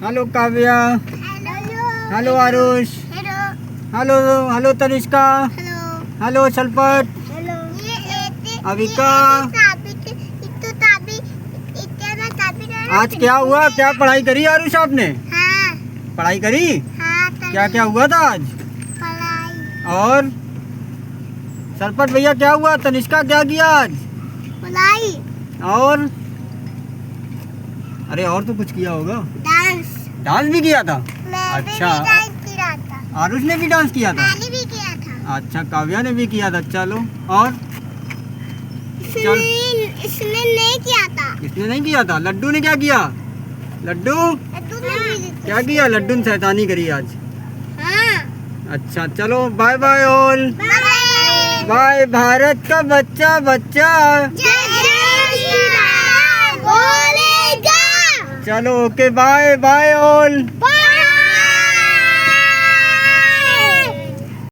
Hello Kavya, hello hello Aarush, hello hello hello Tanishka, hello hello छलपट, hello Avika. आज आज क्या हुआ, क्या पढ़ाई करी आरुष आपने? हाँ पढ़ाई करी? हाँ क्या क्या हुआ था आज? पढ़ाई और छलपट भैया क्या हुआ? तनिष्का क्या किया आज? पढ़ाई और अरे और तो कुछ किया होगा। डांस डांस भी किया था? मैं अच्छा। भी डांस किया था। आरुष ने भी डांस किया था? मैंने भी किया था। अच्छा, काव्या ने भी किया था। चलो, और चल। इसने नहीं किया था। इसने नहीं किया था? लड्डू ने क्या किया? लड्डू लड्डू ने भी क्या किया? लड्डू ने शैतानी करी आज। हाँ अच्छा चलो, bye bye all. Bye bye Bharat का बच्चा बच्चा। जय श्री राम बोलेगा। चलो okay, bye bye all. Bye.